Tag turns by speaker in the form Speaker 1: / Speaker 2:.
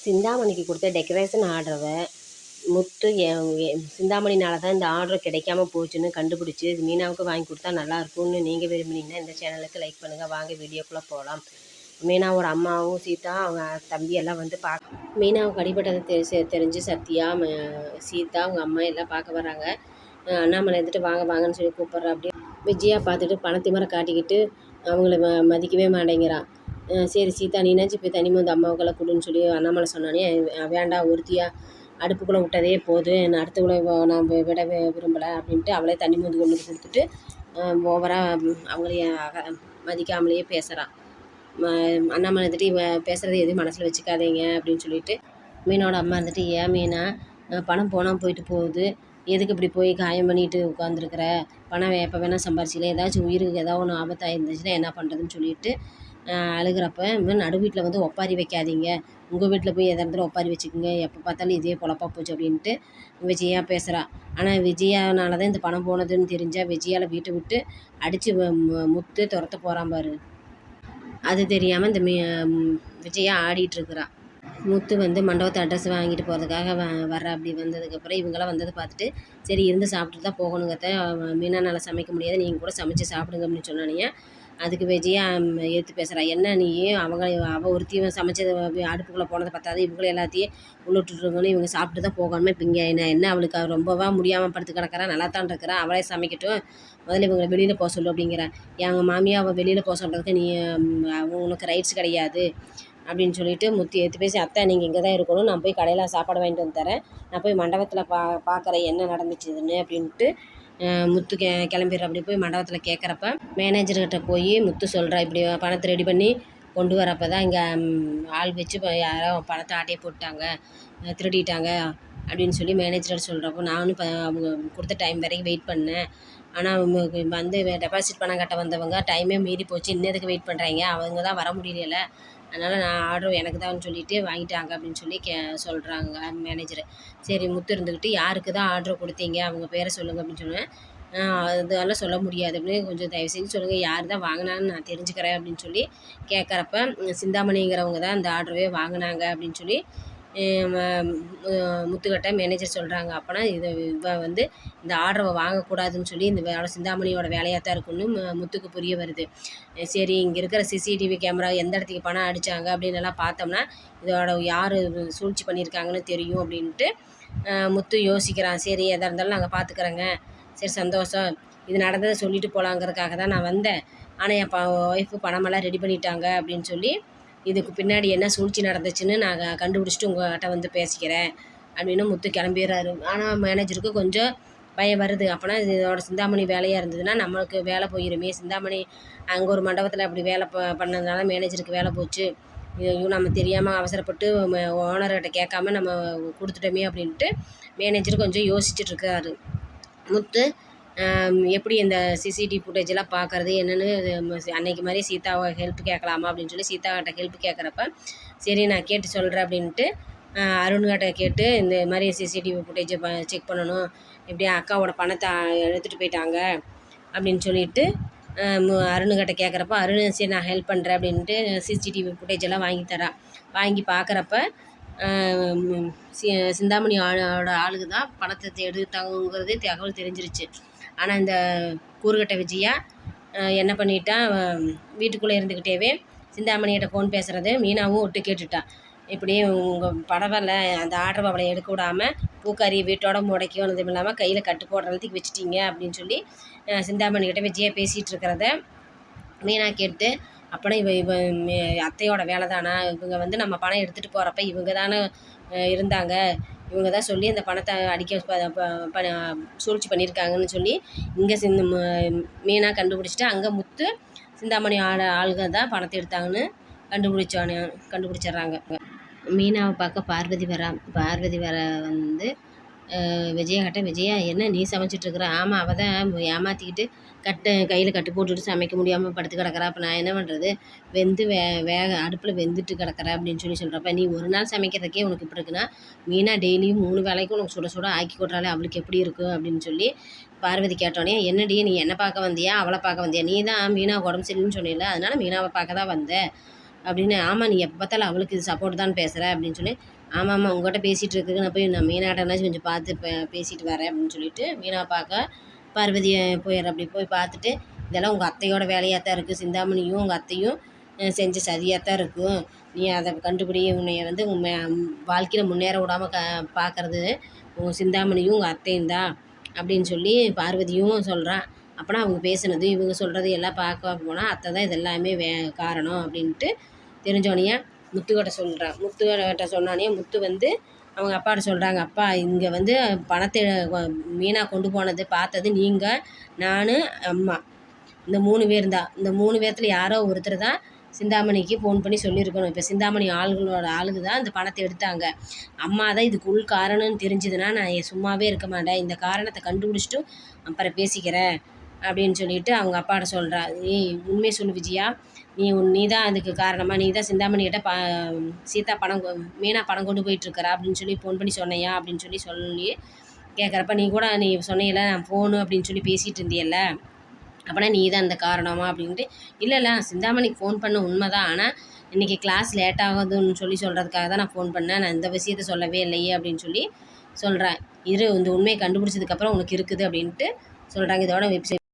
Speaker 1: சிந்தாமணிக்கு கொடுத்த டெக்கரேஷன் ஆர்டரை முத்து சிந்தாமணினால தான் இந்த ஆர்டர் கிடைக்காம போச்சுன்னு கண்டுபிடிச்சி மீனாவுக்கு வாங்கி கொடுத்தா நல்லாயிருக்கும்னு நீங்கள் விரும்புனீங்கன்னா இந்த சேனலுக்கு லைக் பண்ணுங்கள். வாங்க வீடியோக்குள்ளே போகலாம். மீனாவோட அம்மாவும் சீதா அவங்க தம்பி எல்லாம் வந்து மீனாவுக்கு அடிபட்டதை தெரிஞ்சு சத்யா சீதா அவங்க அம்மா எல்லாம் பார்க்க வராங்க. அண்ணாமலை இருந்துட்டு வாங்க வாங்கன்னு சொல்லி கூப்பிட்றா. அப்படியே விஜயா பார்த்துட்டு பணத்திமரை காட்டிக்கிட்டு அவங்கள மதிக்கவே மாட்டேங்கிறான். சரி சீதா நீனாச்சும் போய் தனி வந்து அம்மாவுக்கெல்லாம் கொடுன்னு சொல்லி அண்ணாமலை சொன்னானே, வேண்டாம் ஒருத்தியா அடுப்புக்குள்ளே விட்டதே போதும், நான் அடுத்துக்குள்ளே நான் விட விரும்பலை அப்படின்ட்டு அவளே தண்ணி மருந்து கொண்டு கொடுத்துட்டு ஓவராக அவங்களையே மதிக்காமலேயே பேசுகிறான். அண்ணாமலை இருந்துட்டு பேசுகிறது எதுவும் மனசில் வச்சுக்காதீங்க அப்படின்னு சொல்லிட்டு மீனோட அம்மா இருந்துட்டு, ஏன் மீனா பணம் போனால் போயிட்டு போகுது, எதுக்கு இப்படி போய் காயம் பண்ணிட்டு உட்காந்துருக்குற, பணம் எப்போ வேணால் சம்பாரிச்சிக்கலாம், ஏதாச்சும் உயிருக்கு ஏதாவது ஒன்று ஆபத்தாக இருந்துச்சுன்னா என்ன பண்ணுறதுன்னு சொல்லிட்டு அழுகிறப்ப, நடு வீட்டில் வந்து ஒப்பாரி வைக்காதீங்க, உங்கள் வீட்டில் போய் எதாக இருந்தாலும் ஒப்பாரி வச்சுக்கோங்க, எப்போ பார்த்தாலும் இதே பொழப்பா போச்சு அப்படின்ட்டு விஜயா பேசுகிறா. ஆனால் விஜயானால தான் இந்த பணம் போனதுன்னு தெரிஞ்சால் விஜயாவில் வீட்டை விட்டு அடித்து முத்து துரத்த போகிறான் பாரு. அது தெரியாமல் இந்த விஜயா ஆடிட்டுருக்குறா. முத்து வந்து மண்டபத்தை அட்ரஸ் வாங்கிட்டு போகிறதுக்காக வர்ற. அப்படி வந்ததுக்கப்புறம் இவங்களாம் வந்ததை பார்த்துட்டு, சரி இருந்து சாப்பிட்டுட்டு தான் போகணுங்கத்த, மீனானால் சமைக்க முடியாது, நீங்கள் கூட சமைச்சு சாப்பிடுங்க அப்படின்னு சொன்னானியா. அதுக்கு விஜயா எடுத்து பேசுகிறா, என்ன நீ அவள் ஒருத்தையும் சமைச்சதை அடுப்புக்குள்ளே போனதை பார்த்தாது, இவங்களும் எல்லாத்தையும் உள்ளிட்டுருங்கன்னு இவங்க சாப்பிட்டு தான் போகணுமே. இப்போ இங்கே என்ன அவளுக்கு ரொம்பவா முடியாமல் படுத்து கிடக்கிறா, நல்லா தான் இருக்கிறா, அவளே சமைக்கட்டும், முதல்ல இவங்களை வெளியில் போக சொல்லு அப்படிங்கிறா. எங்கள் மாமியா அவள் வெளியில் போக சொல்கிறதுக்கு நீ உனக்கு ரைட்ஸ் கிடையாது அப்படின்னு சொல்லிட்டு முத்து ஏற்று பேசி, அத்தை நீங்கள் இங்கே தான் இருக்கணும், நான் போய் கடையில் சாப்பாடு வாங்கிட்டு வந்து தரேன், நான் போய் மண்டபத்தில் பார்க்குறேன் என்ன நடந்துச்சுதுன்னு அப்படின்ட்டு முத்து கிளம்பிடுற. அப்படி போய் மண்டபத்தில் கேட்குறப்ப மேனேஜர்கிட்ட போய் முத்து சொல்கிறா, இப்படி பணத்தை ரெடி பண்ணி கொண்டு வரப்போ தான் இங்கே ஆள் வச்சு யாரோ பணத்தை ஆட்டையை போட்டாங்க, திருடிட்டாங்க அப்படின்னு சொல்லி மேனேஜர் சொல்கிறப்போ நானும் அவங்க கொடுத்த டைம் வரைக்கும் வெயிட் பண்ணேன், ஆனால் வந்து டெபாசிட் பணம் கட்ட வந்தவங்க டைமே மீறி போச்சு, இன்னதுக்கு வெயிட் பண்ணுறாங்க, அவங்க தான் வர முடியல, அதனால் நான் ஆர்டர் எனக்கு தான் சொல்லிவிட்டு வாங்கிட்டாங்க அப்படின்னு சொல்லி சொல்கிறாங்க மேனேஜரு. சரி முத்து இருந்துக்கிட்டு, யாருக்கு தான் ஆர்டர் கொடுத்தீங்க அவங்க பேரை சொல்லுங்கள் அப்படின்னு சொன்னேன். அதெல்லாம் சொல்ல முடியாது அப்படின்னு, கொஞ்சம் தயவு செஞ்சு சொல்லுங்கள், யார் தான் வாங்கினான்னு நான் தெரிஞ்சுக்கிறேன் அப்படின்னு சொல்லி கேட்குறப்ப, சிந்தாமணிங்கிறவங்க தான் அந்த ஆர்டரவே வாங்கினாங்க அப்படின்னு சொல்லி முத்துக்கிட்ட மேனேஜர் சொல்கிறாங்க. அப்போனா இவ வந்து இந்த ஆர்டரை வாங்கக்கூடாதுன்னு சொல்லி இந்த சிந்தாமணியோட வேலையாக தான் இருக்குன்னு முத்துக்கு புரிய வருது. சரி இங்கே இருக்கிற சிசிடிவி கேமரா எந்த இடத்துக்கு பணம் அடித்தாங்க அப்படின்னு எல்லாம் பார்த்தோம்னா இதோட யார் சூழ்ச்சி பண்ணியிருக்காங்கன்னு தெரியும் அப்படின்ட்டு முத்து யோசிக்கிறான். சரி எதாக இருந்தாலும் நாங்கள் பார்த்துக்குறோங்க, சரி சந்தோஷம், இது நடந்ததை சொல்லிட்டு போகலாங்கிறதுக்காக தான் நான் வந்தேன், ஆனால் என் ஒய்ஃபு பணமெல்லாம் ரெடி பண்ணிட்டாங்க அப்படின்னு சொல்லி இதுக்கு பின்னாடி என்ன சூழ்ச்சி நடந்துச்சுன்னு நான் கண்டுபிடிச்சிட்டு உங்கள்கிட்ட வந்து பேசிக்கிறேன் அப்படின்னு முத்து கிளம்பிடுறாரு. ஆனால் மேனேஜருக்கு கொஞ்சம் பயம் வருது. அப்போனா இதோட சிந்தாமணி வேலையாக இருந்ததுன்னா நம்மளுக்கு வேலை போயிருமே, சிந்தாமணி அங்கே ஒரு மண்டபத்தில் அப்படி வேலை பண்ணதுனால மேனேஜருக்கு வேலை போச்சு, ஐயோ நம்ம தெரியாமல் அவசரப்பட்டு ஓனர்கிட்ட கேட்காம நம்ம கொடுத்துட்டோமே அப்படின்ட்டு மேனேஜர் கொஞ்சம் யோசிச்சுட்ருக்காரு. முத்து எப்படி இந்த சிசிடிவி ஃபுட்டேஜெல்லாம் பார்க்குறது என்னென்னு அன்னைக்கு மாதிரி சீதாவை ஹெல்ப் கேட்கலாமா அப்படின்னு சொல்லி சீதாக்கிட்ட ஹெல்ப் கேட்குறப்ப, சரி நான் கேட்டு சொல்கிறேன் அப்படின்ட்டு அருண்கிட்ட கேட்டு இந்த மாதிரி சிசிடிவி ஃபுட்டேஜை செக் பண்ணணும், இப்படி அக்காவோட பணத்தை எடுத்துகிட்டு போயிட்டாங்க அப்படின்னு சொல்லிட்டு அருண்கிட்ட கேட்குறப்ப, அருண் சரி நான் ஹெல்ப் பண்ணுறேன் அப்படின்ட்டு சிசிடிவி ஃபுட்டேஜெல்லாம் வாங்கி தரேன். வாங்கி பார்க்குறப்ப சிந்தாமணி ஆளுக்கு தான் பணத்தை எடுத்தாங்கிறது தகவல் தெரிஞ்சிருச்சு. ஆனால் இந்த கூறுகட்ட விஜயா என்ன பண்ணிட்டா, வீட்டுக்குள்ளே இருந்துக்கிட்டேவே சிந்தாமணிகிட்ட ஃபோன் பேசுகிறது மீனாவும் விட்டு கேட்டுட்டா. இப்படி உங்கள் பரவாயில்ல அந்த ஆர்டரை அவளை எடுக்க விடாமல் பூக்காரி வீட்டோட முடக்கி வந்ததும் இல்லாமல் கையில் கட்டு போடுறதுக்கு வச்சுட்டிங்க அப்படின்னு சொல்லி சிந்தாமணிக்கிட்ட விஜயா பேசிகிட்டு இருக்கிறத மீனா கேட்டு, அப்போனா இவ அத்தையோட வேலை தானா, இவங்க வந்து நம்ம பணம் எடுத்துகிட்டு போகிறப்ப இவங்க தானே இருந்தாங்க, இவங்க தான் சொல்லி அந்த பணத்தை அடிக்க சூழ்ச்சி பண்ணியிருக்காங்கன்னு சொல்லி இங்கே மீனா கண்டுபிடிச்சிட்டு, அங்கே முத்து சிந்தாமணி ஆளுங்க தான் பணத்தை எடுத்தாங்கன்னு கண்டுபிடிச்சிட்றாங்க. மீனாவை பார்க்க பார்வதி வர வந்து விஜயாக்கிட்ட, விஜயா என்ன நீ சமைச்சிட்ருக்குற, ஆமாம் அவள் தான் ஏமாற்றிக்கிட்டு கையில் கட்டு போட்டுட்டு சமைக்க முடியாமல் படுத்து கிடக்கிறா, அப்போ நான் என்ன பண்ணுறது, வெந்து அடுப்பில் வெந்துட்டு கிடக்கிறேன் அப்படின்னு சொல்கிறப்ப, நீ ஒரு நாள் சமைக்கிறதுக்கே உனக்கு இப்படி இருக்குன்னா மீனா டெய்லியும் 3 வேளைக்கும் உனக்கு சுட சுட ஆக்கி கொடுறாளே அவளுக்கு எப்படி இருக்கும் அப்படின்னு சொல்லி பார்வதி கேட்டோன்னே, என்னடி நீ என்னை பார்க்க வந்தியா அவளை பார்க்க வந்தியா, நீ தான் மீனா உடம்பு சரியில்லைன்னு சொன்னில, அதனால் மீனாவை பார்க்க தான் வந்த அப்படின்னு. ஆமாம், நீ எப்போ பார்த்தாலும் அவளுக்கு இது சப்போர்ட் தான் பேசுகிற அப்படின்னு சொல்லி. ஆமாம்மா, உங்கள்கிட்ட பேசிகிட்டு இருக்குது, நான் மீனாட்டனாச்சும் கொஞ்சம் பார்த்து பேசிட்டு வரேன் அப்படின்னு சொல்லிட்டு மீனா பார்க்க பார்வதியை போயிடுற. அப்படி போய் பார்த்துட்டு, இதெல்லாம் உங்கள் அத்தையோட வேலையாக தான் இருக்குது, சிந்தாமணியும் உங்கள் அத்தையும் செஞ்ச சதியாக தான் இருக்கும், நீ அதை கண்டுபிடி, உன்னைய வாழ்க்கையில் முன்னேற விடாமல் பார்க்குறது உங்கள் சிந்தாமணியும் உங்கள் அத்தையும் தான் அப்படின்னு சொல்லி பார்வதியும் சொல்கிறான். அப்போனா அவங்க பேசுனது இவங்க சொல்கிறது எல்லாம் பார்க்க போனால் அத்தை தான் இது எல்லாமே காரணம் அப்படின்ட்டு தெரிஞ்சோடனே முத்துக்கிட்ட சொல்கிறான். முத்துக்கிட்ட சொன்னானே முத்து அவங்க அப்பாட்ட சொல்கிறாங்க, அப்பா இங்கே பணத்தை மீனா கொண்டு போனது பார்த்தது நீங்கள், நான், அம்மா, இந்த 3 பேர் தான். இந்த 3 பேர்த்தில் யாரோ ஒருத்தர் தான் சிந்தாமணிக்கு ஃபோன் பண்ணி சொல்லியிருக்கணும். இப்போ சிந்தாமணி ஆளுங்க தான் இந்த பணத்தை எடுத்தாங்க. அம்மா தான் இதுக்கு உள் காரணம்னு தெரிஞ்சதுன்னா நான் சும்மாவே இருக்க மாட்டேன், இந்த காரணத்தை கண்டுபிடிச்சிட்டு அப்புறம் பேசிக்கிறேன் அப்படின்னு சொல்லிட்டு அவங்க அப்பாட்ட சொல்கிறா. நீ உண்மையை சொல்லு விஜயா, நீ தான் அதுக்கு காரணமாக, நீ தான் சிந்தாமணிக்கிட்ட சீதா மீனா பணம் கொண்டு போயிட்டுருக்கிறா அப்படின்னு சொல்லி ஃபோன் பண்ணி சொன்னையா அப்படின்னு சொல்லி கேட்குறப்ப, நீ சொன்னையில நான் ஃபோனு அப்படின்னு சொல்லி பேசிகிட்டு இருந்தியல்ல, அப்போனா நீ தான் அந்த காரணமா அப்படின்ட்டு. இல்லை சிந்தாமணிக்கு ஃபோன் பண்ண உண்மை தான், ஆனால் இன்றைக்கி கிளாஸ் லேட் ஆகுதுன்னு சொல்கிறதுக்காக தான் நான் ஃபோன் பண்ணேன், நான் இந்த விஷயத்த சொல்லவே இல்லையே அப்படின்னு சொல்லி சொல்கிறேன். இந்த உண்மையை கண்டுபிடிச்சதுக்கப்புறம் உனக்கு இருக்குது அப்படின்ட்டு சொல்கிறாங்க. இதோட வெப்சைட்